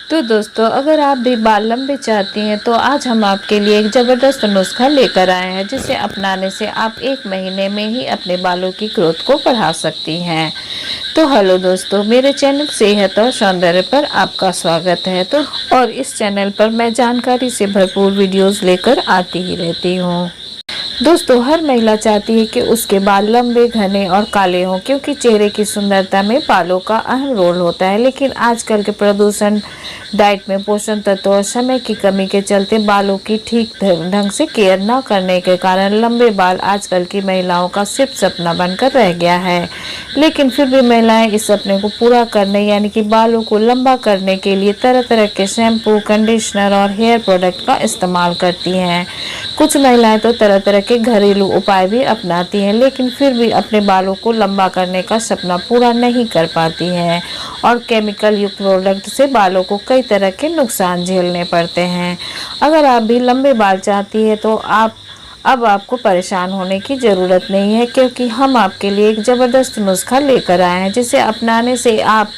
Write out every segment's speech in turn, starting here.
तो दोस्तों, अगर आप भी बाल लंबे चाहती हैं तो आज हम आपके लिए एक ज़बरदस्त नुस्खा लेकर आए हैं, जिसे अपनाने से आप 1 महीने में ही अपने बालों की ग्रोथ को बढ़ा सकती हैं। तो हेलो दोस्तों, मेरे चैनल सेहत और सौंदर्य पर आपका स्वागत है। और इस चैनल पर मैं जानकारी से भरपूर वीडियोस लेकर आती ही रहती हूँ। दोस्तों, हर महिला चाहती है कि उसके बाल लंबे, घने और काले हों, क्योंकि चेहरे की सुंदरता में बालों का अहम रोल होता है। लेकिन आजकल के प्रदूषण, डाइट में पोषण तत्व और समय की कमी के चलते बालों की ठीक ढंग से केयर न करने के कारण लंबे बाल आजकल की महिलाओं का सिर्फ सपना बनकर रह गया है। लेकिन फिर भी महिलाएं इस सपने को पूरा करने यानी कि बालों को लंबा करने के लिए तरह तरह के शैम्पू, कंडीशनर और हेयर प्रोडक्ट का इस्तेमाल करती हैं। कुछ महिलाएं तो तरह तरह के घरेलू उपाय भी अपनाती हैं, लेकिन फिर भी अपने बालों को लंबा करने का सपना पूरा नहीं कर पाती हैं और केमिकल युक्त प्रोडक्ट से बालों को कई तरह के नुकसान झेलने पड़ते हैं। अगर आप भी लंबे बाल चाहती हैं तो अब आपको परेशान होने की ज़रूरत नहीं है, क्योंकि हम आपके लिए एक ज़बरदस्त नुस्खा लेकर आए हैं, जिसे अपनाने से आप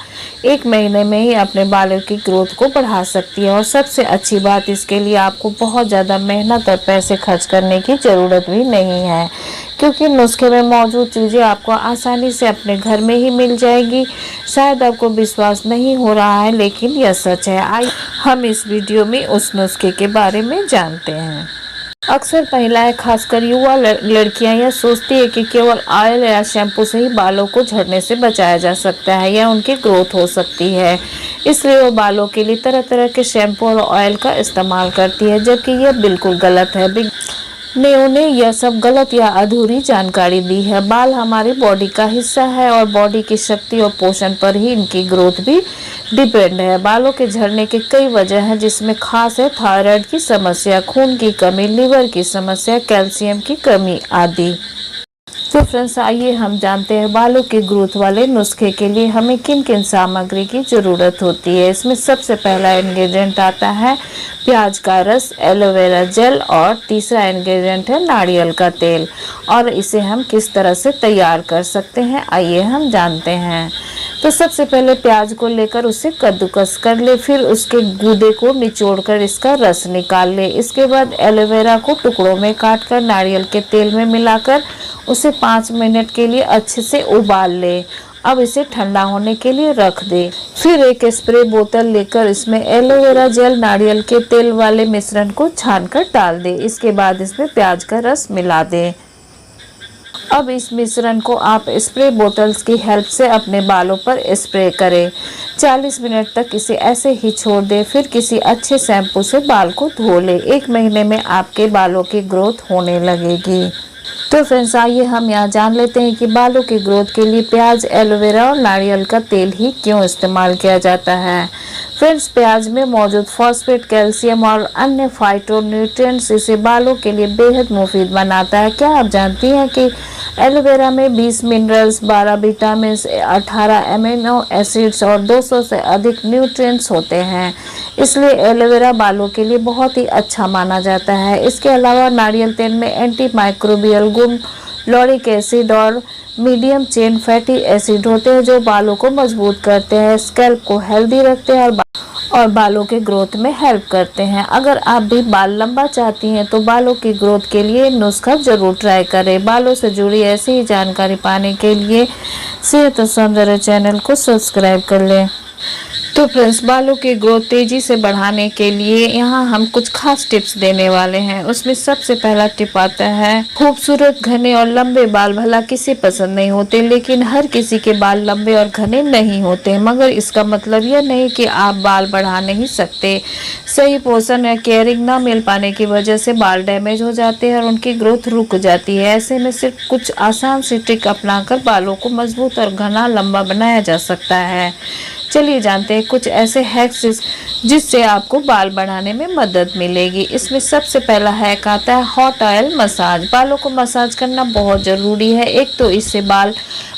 1 महीने में ही अपने बालों की ग्रोथ को बढ़ा सकती है। और सबसे अच्छी बात, इसके लिए आपको बहुत ज़्यादा मेहनत और पैसे खर्च करने की ज़रूरत भी नहीं है, क्योंकि नुस्खे में मौजूद चीज़ें आपको आसानी से अपने घर में ही मिल जाएगी। शायद आपको विश्वास नहीं हो रहा है, लेकिन यह सच है। आइए हम इस वीडियो में उस नुस्खे के बारे में जानते हैं। अक्सर महिलाएं, खासकर युवा लड़कियां यह सोचती है कि केवल ऑयल या शैम्पू से ही बालों को झड़ने से बचाया जा सकता है या उनकी ग्रोथ हो सकती है। इसलिए वो बालों के लिए तरह तरह के शैम्पू और ऑयल का इस्तेमाल करती है, जबकि यह बिल्कुल गलत है। ने उन्हें यह सब गलत या अधूरी जानकारी दी है। बाल हमारी बॉडी का हिस्सा है और बॉडी की शक्ति और पोषण पर ही इनकी ग्रोथ भी डिपेंड है। बालों के झड़ने के कई वजह हैं, जिसमें खास है थायराइड की समस्या, खून की कमी, लिवर की समस्या, कैल्शियम की कमी आदि। तो फ्रेंड्स, आइए हम जानते हैं बालों की ग्रोथ वाले नुस्खे के लिए हमें किन किन सामग्री की ज़रूरत होती है। इसमें सबसे पहला इंग्रेडिएंट आता है प्याज का रस, एलोवेरा जेल और तीसरा इंग्रेडिएंट है नारियल का तेल। और इसे हम किस तरह से तैयार कर सकते हैं, आइए हम जानते हैं। तो सबसे पहले प्याज को लेकर उसे कद्दूकस कर ले, फिर उसके गूदे को निचोड़कर इसका रस निकाल ले। इसके बाद एलोवेरा को टुकड़ों में काटकर नारियल के तेल में मिलाकर उसे 5 मिनट के लिए अच्छे से उबाल ले। अब इसे ठंडा होने के लिए रख दे। फिर एक स्प्रे बोतल लेकर इसमें एलोवेरा जेल, नारियल के तेल वाले मिश्रण को छानकर डाल दे। इसके बाद इसमें प्याज का रस मिला दे। अब इस मिश्रण को आप स्प्रे बोतल्स की हेल्प से अपने बालों पर स्प्रे करें। 40 मिनट तक इसे ऐसे ही छोड़ दें, फिर किसी अच्छे शैम्पू से बाल को धो ले। 1 महीने में आपके बालों की ग्रोथ होने लगेगी। तो फ्रेंड्स, आइए हम यहाँ जान लेते हैं कि बालों की ग्रोथ के लिए प्याज, एलोवेरा और नारियल का तेल ही क्यों इस्तेमाल किया जाता है। फ्रेंड्स, प्याज में मौजूद फॉस्फेट, कैल्शियम और अन्य फाइटोन्यूट्रिएंट्स इसे बालों के लिए बेहद मुफीद बनाता है। क्या आप जानती हैं कि एलोवेरा में 20 मिनरल्स, 12 विटामिन, 18 एमिनो एसिड्स और 200 से अधिक न्यूट्रिएंट्स होते हैं। इसलिए एलोवेरा बालों के लिए बहुत ही अच्छा माना जाता है। इसके अलावा नारियल तेल में एंटी माइक्रोबियल गुण, लॉरिक एसिड और मीडियम चेन फैटी एसिड होते हैं, जो बालों को मजबूत करते हैं, स्कैल्प को हेल्दी रखते हैं और बालों के ग्रोथ में हेल्प करते हैं। अगर आप भी बाल लंबा चाहती हैं तो बालों की ग्रोथ के लिए नुस्खा जरूर ट्राई करें। बालों से जुड़ी ऐसी ही जानकारी पाने के लिए सेहत और सौंदर्य चैनल को सब्सक्राइब कर लें। तो फ्रेंड्स, बालों की ग्रोथ तेज़ी से बढ़ाने के लिए यहाँ हम कुछ खास टिप्स देने वाले हैं। उसमें सबसे पहला टिप आता है खूबसूरत, घने और लंबे बाल भला किसे पसंद नहीं होते, लेकिन हर किसी के बाल लंबे और घने नहीं होते। मगर इसका मतलब यह नहीं कि आप बाल बढ़ा नहीं सकते। सही पोषण या केयरिंग न मिल पाने की वजह से बाल डैमेज हो जाते हैं और उनकी ग्रोथ रुक जाती है। ऐसे में सिर्फ कुछ आसान सी ट्रिक अपनाकर बालों को मजबूत और घना लंबा बनाया जा सकता है। चलिए जानते हैं कुछ ऐसे हैक्स जिससे आपको बाल बढ़ाने में मदद मिलेगी। इसमें सबसे पहला हैक आता है हॉट ऑयल मसाज। बालों को मसाज करना बहुत ज़रूरी है। एक तो इससे बाल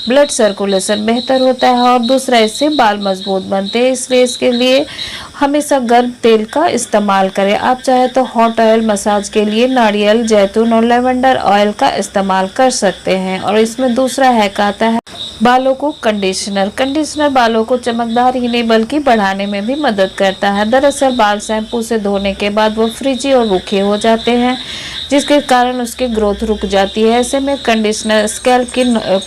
ब्लड सर्कुलेशन बेहतर होता है और दूसरा इससे बाल मजबूत बनते हैं। इसलिए इसके लिए हमेशा गर्म तेल का इस्तेमाल करें। आप चाहे तो हॉट ऑयल मसाज के लिए नारियल, जैतून और लेवेंडर ऑयल का इस्तेमाल कर सकते हैं। और इसमें दूसरा हैक आता है बालों को कंडीशनर। कंडीशनर बालों को चमकदार ही नहीं बल्कि बढ़ाने में भी मदद करता है। दरअसल बाल शैम्पू से धोने के बाद वो फ्रिजी और रूखे हो जाते हैं, जिसके कारण उसकी ग्रोथ रुक जाती है। ऐसे में कंडीशनर स्कैल्प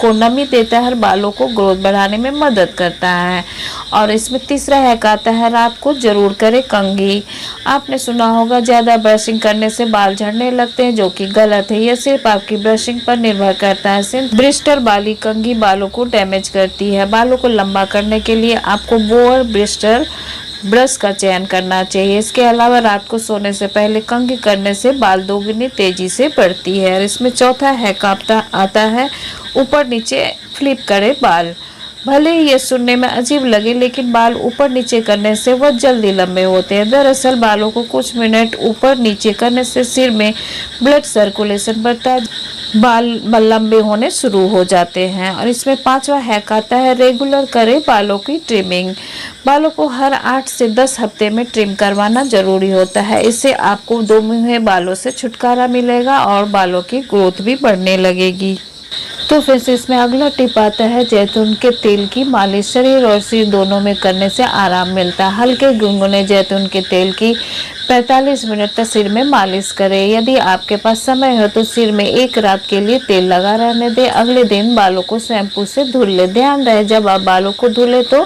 को नमी देता है और बालों को ग्रोथ बढ़ाने में मदद करता है। और इसमें तीसरा हैक आता है रात को जरूर करें कंघी। आपने सुना होगा ज़्यादा ब्रशिंग करने से बाल झड़ने लगते हैं, जो कि गलत है। यह सिर्फ आपकी ब्रशिंग पर निर्भर करता है। सिर्फ ब्रिस्टल वाली कंघी बालों को डैमेज करती है। बालों को लंबा करने के लिए आपको बोअर ब्रिस्टल ब्रश का चयन करना चाहिए। इसके अलावा रात को सोने से पहले कंघी करने से बाल दोगुनी तेजी से बढ़ती है। और इसमें चौथा हैक आता है ऊपर नीचे फ्लिप करे बाल। भले ही ये सुनने में अजीब लगे, लेकिन बाल ऊपर नीचे करने से वह जल्दी लंबे होते हैं। दरअसल बालों को कुछ मिनट ऊपर नीचे करने से सिर में ब्लड सर्कुलेशन बढ़ता है, बाल लंबे होने शुरू हो जाते हैं। और इसमें पांचवा हैक आता है रेगुलर करें बालों की ट्रिमिंग। बालों को हर 8 से 10 हफ्ते में ट्रिम करवाना जरूरी होता है। इससे आपको दोमुहे बालों से छुटकारा मिलेगा और बालों की ग्रोथ भी बढ़ने लगेगी। तो फिर इसमें अगला टिप आता है जैतून के तेल की मालिश। शरीर और सिर दोनों में करने से आराम मिलता है। हल्के गुनगुने जैतून के तेल की 45 मिनट तक सिर में मालिश करें। यदि आपके पास समय हो तो सिर में एक रात के लिए तेल लगा रहने दें। अगले दिन बालों को शैम्पू से धुल लें। ध्यान रहे जब आप बालों को धुले तो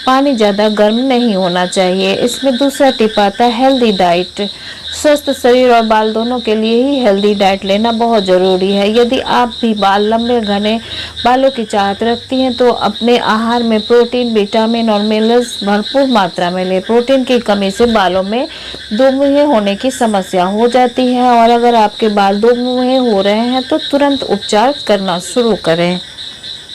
पानी ज़्यादा गर्म नहीं होना चाहिए। इसमें दूसरा टिप आता है हेल्दी डाइट। स्वस्थ शरीर और बाल दोनों के लिए ही हेल्दी डाइट लेना बहुत ज़रूरी है। यदि आप भी बाल लंबे घने बालों की चाहत रखती हैं तो अपने आहार में प्रोटीन, विटामिन और मिनरल्स भरपूर मात्रा में लें। प्रोटीन की कमी से बालों में दोमुहे होने की समस्या हो जाती है। और अगर आपके बाल दोमुहे हो रहे हैं तो तुरंत उपचार करना शुरू करें।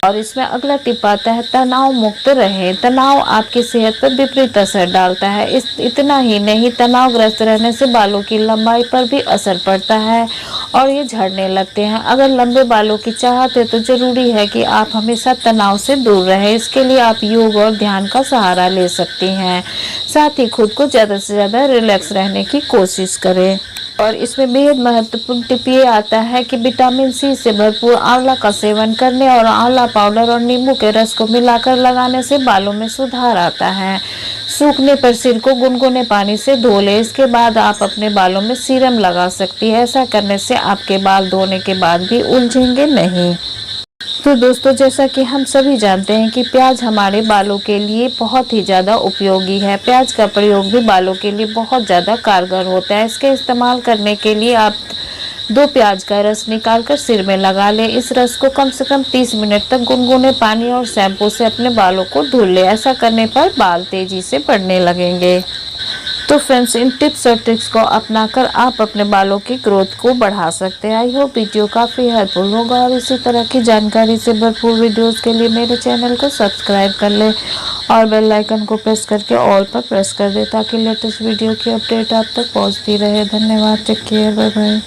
और इसमें अगला टिप आता है तनाव मुक्त रहें। तनाव आपकी सेहत पर विपरीत असर डालता है। इतना ही नहीं, तनावग्रस्त रहने से बालों की लंबाई पर भी असर पड़ता है और ये झड़ने लगते हैं। अगर लंबे बालों की चाहत है तो जरूरी है कि आप हमेशा तनाव से दूर रहें। इसके लिए आप योग और ध्यान का सहारा ले सकती हैं। साथ ही खुद को ज़्यादा से ज़्यादा रिलैक्स रहने की कोशिश करें। और इसमें बेहद महत्वपूर्ण टिप ये आता है कि विटामिन सी से भरपूर आंवला का सेवन करने और आंवला पाउडर और नींबू के रस को मिलाकर लगाने से बालों में सुधार आता है। सूखने पर सिर को गुनगुने पानी से धो लें। इसके बाद आप अपने बालों में सीरम लगा सकती है। ऐसा करने से आपके बाल धोने के बाद भी उलझेंगे नहीं। तो दोस्तों, जैसा कि हम सभी जानते हैं कि प्याज हमारे बालों के लिए बहुत ही ज़्यादा उपयोगी है। प्याज का प्रयोग भी बालों के लिए बहुत ज़्यादा कारगर होता है। इसके इस्तेमाल करने के लिए आप 2 प्याज का रस निकालकर सिर में लगा लें। इस रस को कम से कम 30 मिनट तक गुनगुने पानी और शैम्पू से अपने बालों को धुल लें। ऐसा करने पर बाल तेजी से बढ़ने लगेंगे। तो फ्रेंड्स, इन टिप्स और ट्रिक्स को अपनाकर आप अपने बालों की ग्रोथ को बढ़ा सकते हैं। आई होप वीडियो काफ़ी हेल्पफुल होगा और इसी तरह की जानकारी से भरपूर वीडियोस के लिए मेरे चैनल को सब्सक्राइब कर लें और बेल आइकन को प्रेस करके ऑल पर प्रेस कर दें ताकि लेटेस्ट वीडियो की अपडेट आप तक पहुंचती रहे। धन्यवाद। Take care. Bye bye.